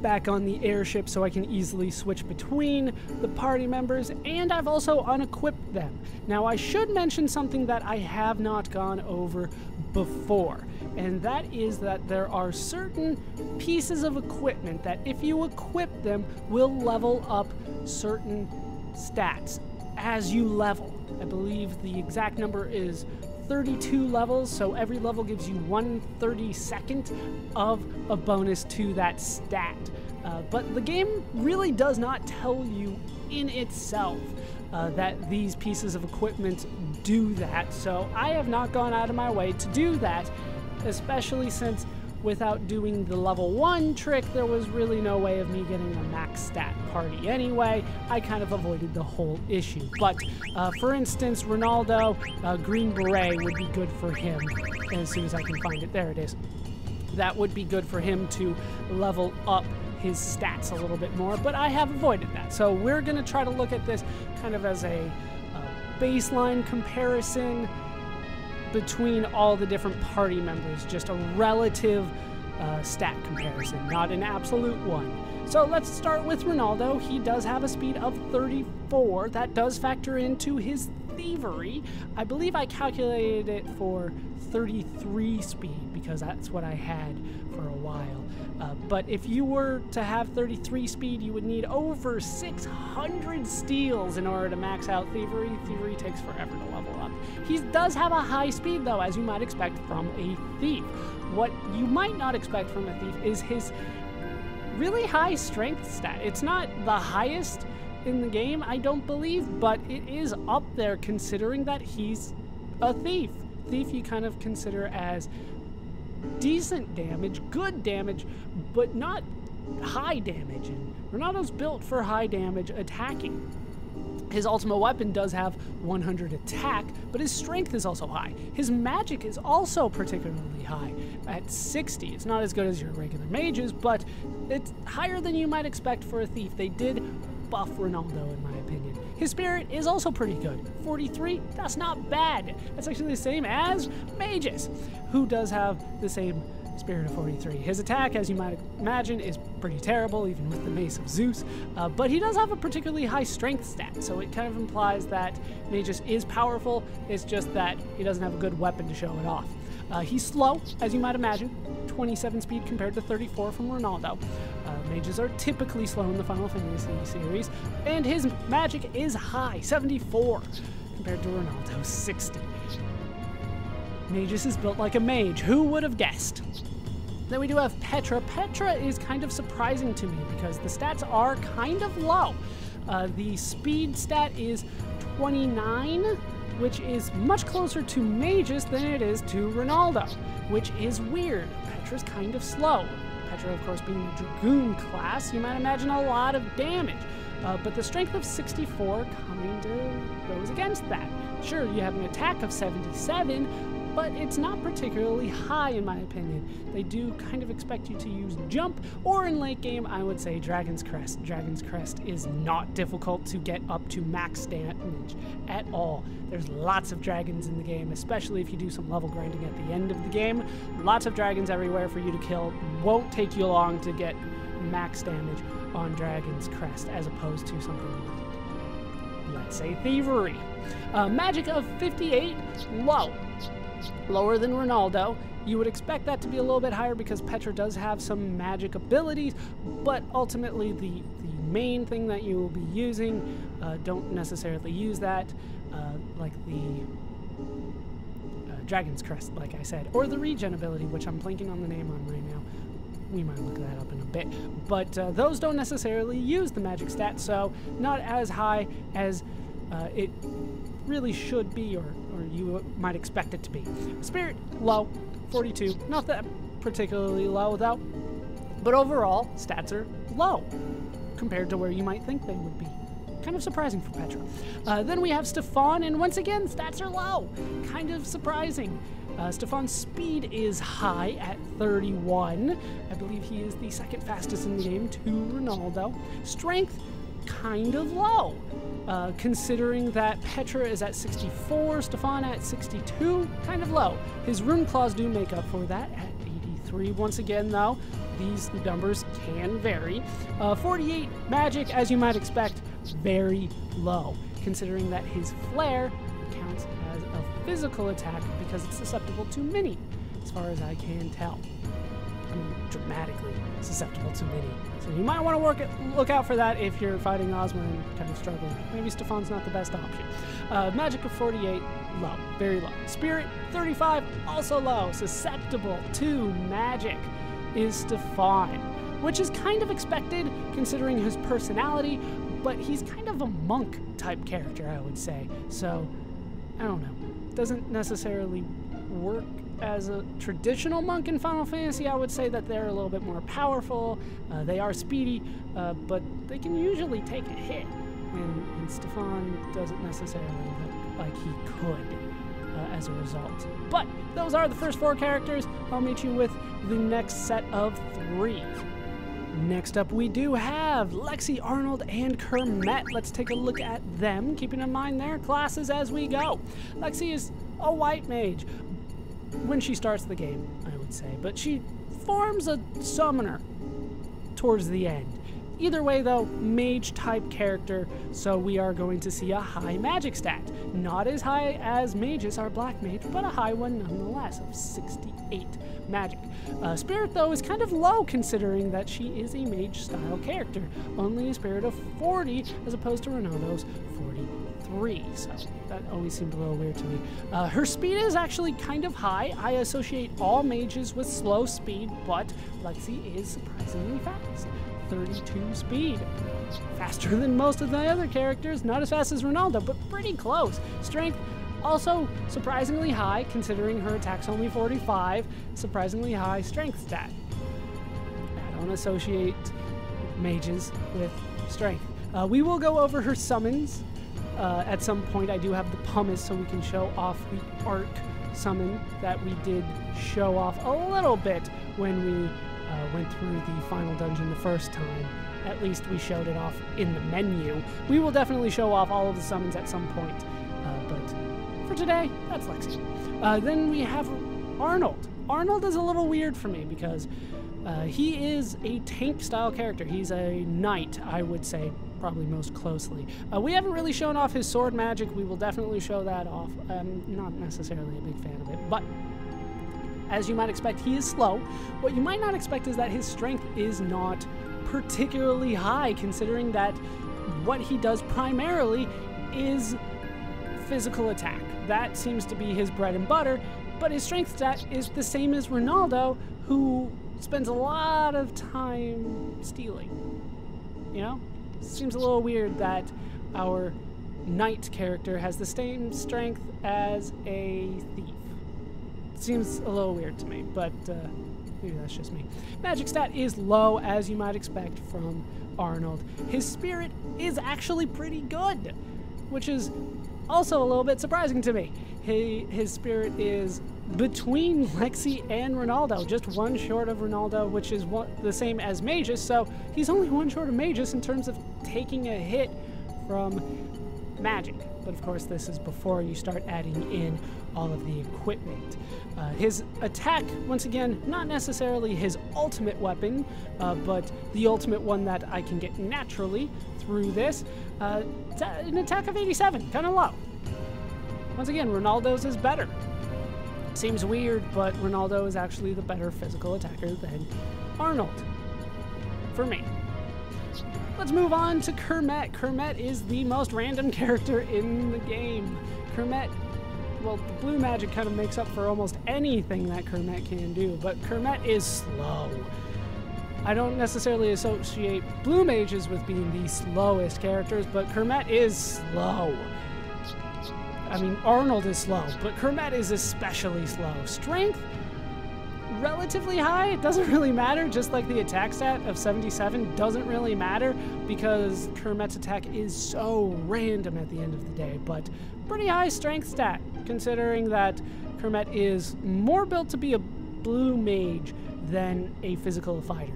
Back on the airship so I can easily switch between the party members, and I've also unequipped them. Now, I should mention something that I have not gone over before, and that is that there are certain pieces of equipment that if you equip them will level up certain stats as you level. I believe the exact number is 32 levels, so every level gives you 1/32 of a bonus to that stat. But the game really does not tell you in itself that these pieces of equipment do that, so I have not gone out of my way to do that, especially since without doing the level 1 trick, there was really no way of me getting a max stat party anyway. I kind of avoided the whole issue. But for instance, Ronaldo, Green Beret would be good for him. And as soon as I can find it, there it is. That would be good for him to level up his stats a little bit more, but I have avoided that. So we're going to try to look at this kind of as a baseline comparison between all the different party members, just a relative stat comparison, not an absolute one. So let's start with Ronaldo. He does have a speed of 34. That does factor into his thievery. I believe I calculated it for 33 speed because that's what I had for a while. But if you were to have 33 speed, you would need over 600 steals in order to max out thievery. Thievery takes forever to level up. He does have a high speed, though, as you might expect from a thief. What you might not expect from a thief is his really high strength stat. It's not the highest in the game, I don't believe, but it is up there considering that he's a thief. Thief you kind of consider as decent damage, good damage, but not high damage. And Ronaldo's built for high damage attacking. His ultimate weapon does have 100 attack, but his strength is also high. His magic is also particularly high at 60. It's not as good as your regular mages, but it's higher than you might expect for a thief. They did buff Ronaldo, in my opinion. His spirit is also pretty good. 43, that's not bad. That's actually the same as mages, who does have the same spirit of 43. His attack, as you might imagine, is pretty terrible, even with the Mace of Zeus, but he does have a particularly high strength stat, so it kind of implies that Magus is powerful. It's just that he doesn't have a good weapon to show it off. He's slow, as you might imagine, 27 speed compared to 34 from Ronaldo. Mages are typically slow in the Final Fantasy series, and his magic is high, 74, compared to Ronaldo's 60. Magus is built like a mage. Who would have guessed? Then we do have Petra. Petra is kind of surprising to me because the stats are kind of low. The speed stat is 29, which is much closer to Magus than it is to Ronaldo, which is weird. Petra's kind of slow. Petra, of course, being a Dragoon class, you might imagine a lot of damage. But the strength of 64 kind of goes against that. Sure, you have an attack of 77, but it's not particularly high in my opinion. They do kind of expect you to use jump, or in late game, I would say Dragon's Crest. Dragon's Crest is not difficult to get up to max damage at all. There's lots of dragons in the game, especially if you do some level grinding at the end of the game. Lots of dragons everywhere for you to kill. Won't take you long to get max damage on Dragon's Crest, as opposed to something like, let's say, Thievery. Magic of 58, low. Lower than Ronaldo. You would expect that to be a little bit higher because Petra does have some magic abilities, but ultimately the main thing that you will be using don't necessarily use that, like the Dragon's Crest, like I said, or the regen ability, which I'm blanking on the name on right now. We might look that up in a bit, but those don't necessarily use the magic stat, so not as high as it really should be, or you might expect it to be. Spirit, low, 42. Not that particularly low, though. But overall, stats are low compared to where you might think they would be. Kind of surprising for Petra. Then we have Stefan, and once again, stats are low. Kind of surprising. Stefan's speed is high at 31. I believe he is the second fastest in the game to Ronaldo. Strength, kind of low. considering that Petra is at 64, Stefan at 62, kind of low. His rune claws do make up for that at 83. Once again, though, these numbers can vary. 48 magic, as you might expect, very low, considering that his flare counts as a physical attack because it's susceptible to mini, as far as I can tell. I mean, dramatically susceptible to mini. So you might want to look out for that if you're fighting Ozma and kind of struggling. Maybe Stefan's not the best option. Magic of 48, low, very low. Spirit, 35, also low. Susceptible to magic is Stefan, which is kind of expected considering his personality, but he's kind of a monk type character, I would say. So, I don't know. Doesn't necessarily work as a traditional monk in Final Fantasy. I would say that they're a little bit more powerful. They are speedy, but they can usually take a hit. And Stefan doesn't necessarily look like he could as a result. But those are the first 4 characters. I'll meet you with the next set of 3. Next up, we do have Lexi, Arnold, and Kermet. Let's take a look at them, keeping in mind their classes as we go. Lexi is a white mage when she starts the game, I would say, but she forms a summoner towards the end. Either way, though, mage-type character, so we are going to see a high magic stat. Not as high as mages are black mage, but a high one nonetheless, of 68 magic. Spirit, though, is kind of low considering that she is a mage-style character. Only a spirit of 40 as opposed to Ronaldo's 43, so that always seemed a little weird to me. Her speed is actually kind of high. I associate all mages with slow speed, but Lexi is surprisingly fast. 32 speed. Faster than most of the other characters, not as fast as Ronaldo, but pretty close. Strength, also surprisingly high, considering her attack's only 45, surprisingly high strength stat. I don't associate mages with strength. We will go over her summons at some point. I do have the pumice so we can show off the arc summon that we did show off a little bit when we went through the final dungeon the first time. At least we showed it off in the menu. We will definitely show off all of the summons at some point, but for today, that's Lexi. Then we have Arnold. Arnold is a little weird for me because he is a tank-style character. He's a knight, I would say, probably most closely. We haven't really shown off his sword magic. We will definitely show that off. I'm not necessarily a big fan of it, but as you might expect, he is slow. What you might not expect is that his strength is not particularly high, considering that what he does primarily is physical attack. That seems to be his bread and butter, but his strength stat is the same as Ronaldo, who spends a lot of time stealing. You know? Seems a little weird that our knight character has the same strength as a thief. Seems a little weird to me, but maybe that's just me. Magic stat is low, as you might expect from Arnold. His spirit is actually pretty good, which is also a little bit surprising to me. His spirit is between Lexi and Ronaldo, just one short of Ronaldo, which is the same as Magus, so he's only one short of Magus in terms of taking a hit from magic. But of course, this is before you start adding in all of the equipment. His attack, once again, not necessarily his ultimate weapon, but the ultimate one that I can get naturally through this. An attack of 87, kind of low. Once again, Ronaldo's is better. Seems weird, but Ronaldo is actually the better physical attacker than Arnold, for me. Let's move on to Kermet. Kermet is the most random character in the game. Kermet, well, the blue magic kind of makes up for almost anything that Kermet can do, but Kermet is slow. I don't necessarily associate blue mages with being the slowest characters, but Kermet is slow. I mean, Arnold is slow, but Kermet is especially slow. Strength, relatively high. It doesn't really matter, just like the attack stat of 77 doesn't really matter because Kermet's attack is so random at the end of the day, but pretty high strength stat, considering that Kermet is more built to be a blue mage than a physical fighter,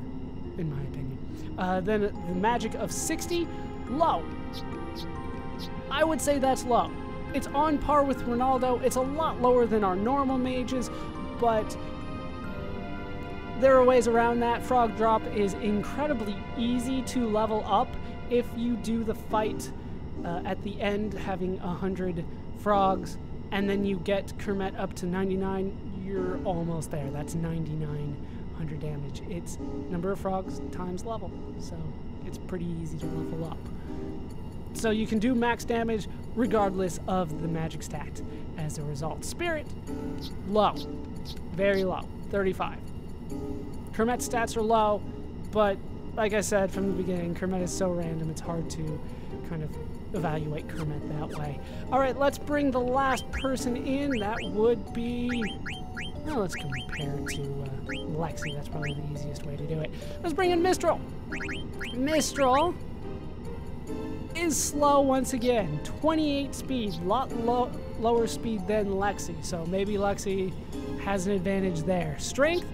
in my opinion. Then the magic of 60, low. I would say that's low. It's on par with Ronaldo. It's a lot lower than our normal mages, but there are ways around that. Frog Drop is incredibly easy to level up if you do the fight at the end, having 100 frogs, and then you get Kermet up to 99. You're almost there. That's 9,900 damage. It's number of frogs times level, so it's pretty easy to level up. So you can do max damage regardless of the magic stat as a result. Spirit, low. Very low. 35. Kermet's stats are low, but like I said from the beginning, Kermet is so random, it's hard to kind of evaluate Kermet that way. Alright, let's bring the last person in. That would be... Well, let's compare to Lexi. That's probably the easiest way to do it. Let's bring in Mistral. Mistral is slow once again. 28 speed, a lot lower speed than Lexi, so maybe Lexi has an advantage there. Strength,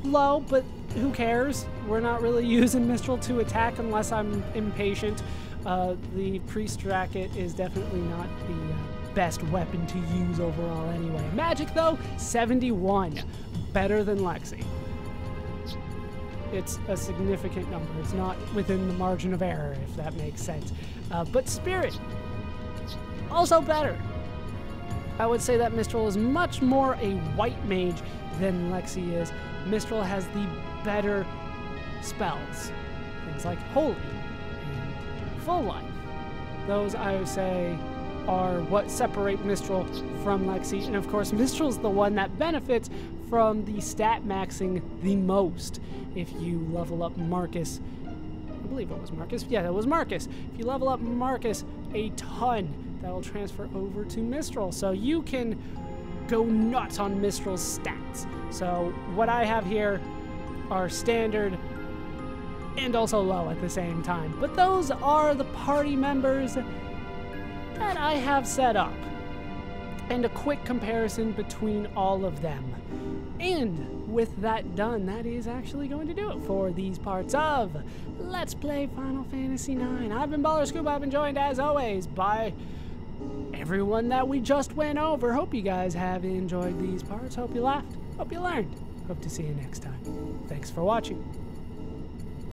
low, but who cares? We're not really using Mistral to attack unless I'm impatient. The Priest Jacket is definitely not the best weapon to use overall anyway. Magic, though, 71. Better than Lexi. It's a significant number. It's not within the margin of error, if that makes sense. But Spirit, also better. I would say that Mistral is much more a white mage than Lexi is. Mistral has the better spells. Things like Holy and Full Life. Those, I would say, are what separate Mistral from Lexi. And of course, Mistral's the one that benefits from the stat maxing the most. If you level up Marcus, I believe it was Marcus. Yeah, that was Marcus. If you level up Marcus a ton, that will transfer over to Mistral. So you can go nuts on Mistral's stats. So what I have here are standard and also low at the same time. But those are the party members that I have set up, and a quick comparison between all of them. And with that done, that is actually going to do it for these parts of Let's Play Final Fantasy IX. I've been Baller Scuba. I've been joined, as always, by everyone that we just went over. Hope you guys have enjoyed these parts. Hope you laughed. Hope you learned. Hope to see you next time. Thanks for watching.